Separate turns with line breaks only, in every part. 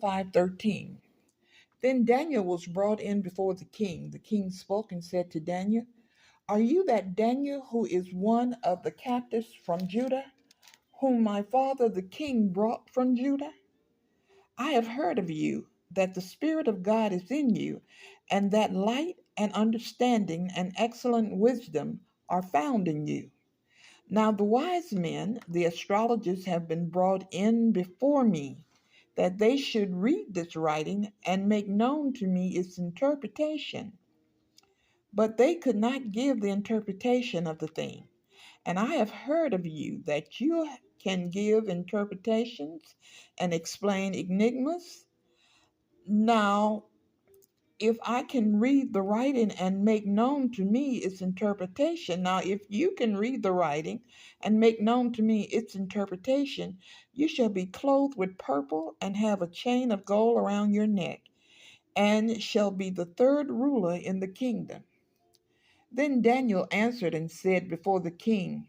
5:13. Then Daniel was brought in before the king. The king spoke and said to Daniel, "Are you that Daniel who is one of the captives from Judah, whom my father the king brought from Judah? I have heard of you, that the Spirit of God is in you, and that light and understanding and excellent wisdom are found in you. Now the wise men, the astrologers, have been brought in before me, that they should read this writing and make known to me its interpretation. But they could not give the interpretation of the thing. And I have heard of you that you can give interpretations and explain enigmas. Now, if I can read the writing and make known to me its interpretation, now if you can read the writing and make known to me its interpretation, you shall be clothed with purple and have a chain of gold around your neck, and shall be the third ruler in the kingdom." Then Daniel answered and said before the king,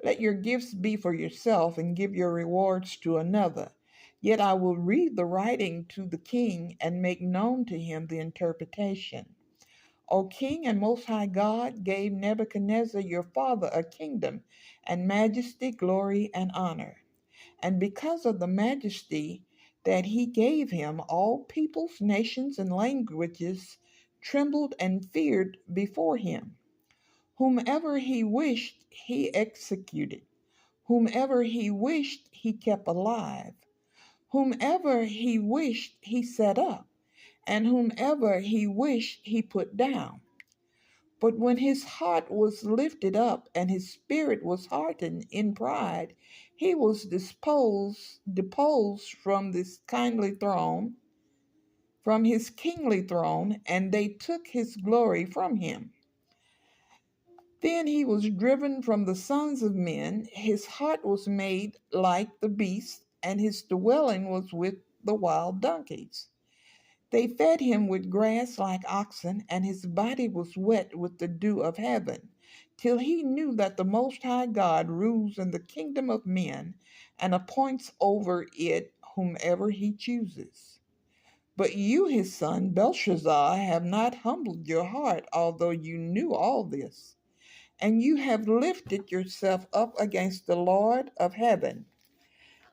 "Let your gifts be for yourself, and give your rewards to another. Yet I will read the writing to the king and make known to him the interpretation. O King and Most High God gave Nebuchadnezzar your father a kingdom and majesty, glory, and honor. And because of the majesty that he gave him, all peoples, nations, and languages trembled and feared before him. Whomever he wished, he executed. Whomever he wished, he kept alive. Whomever he wished, he set up. And whomever he wished, he put down. But when his heart was lifted up and his spirit was hardened in pride, he was deposed from this kindly throne, from his kingly throne, and they took his glory from him. Then he was driven from the sons of men, his heart was made like the beasts, and his dwelling was with the wild donkeys. They fed him with grass like oxen, and his body was wet with the dew of heaven, till he knew that the Most High God rules in the kingdom of men, and appoints over it whomever he chooses. But you, his son Belshazzar, have not humbled your heart, although you knew all this. And you have lifted yourself up against the Lord of heaven.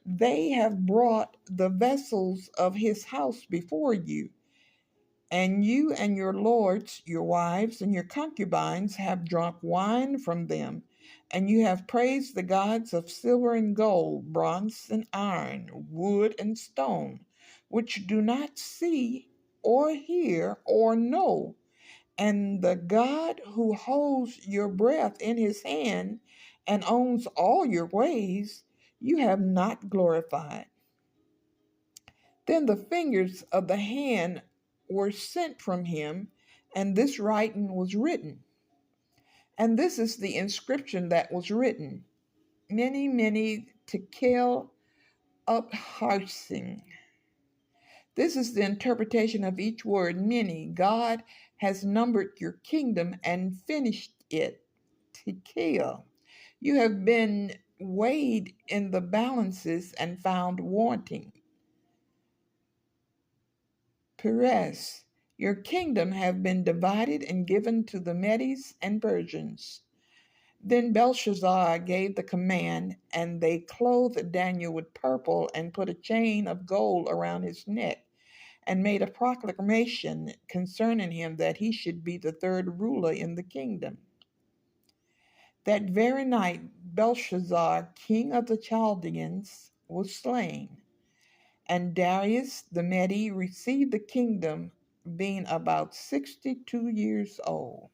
They have brought the vessels of his house before you, and you and your lords, your wives, and your concubines have drunk wine from them, and you have praised the gods of silver and gold, bronze and iron, wood and stone, which do not see or hear or know, and the God who holds your breath in his hand and owns all your ways, you have not glorified. Then the fingers of the hand were sent from him, and this writing was written. And this is the inscription that was written: Many, many tekel upharsing. This is the interpretation of each word. Many. God has numbered your kingdom and finished it. Tekel. You have been weighed in the balances and found wanting. Perez. Your kingdom have been divided and given to the Medes and Persians. Then Belshazzar gave the command, and they clothed Daniel with purple and put a chain of gold around his neck, and made a proclamation concerning him that he should be the third ruler in the kingdom. That very night Belshazzar, king of the Chaldeans, was slain, and Darius the Mede received the kingdom, being about 62 years old.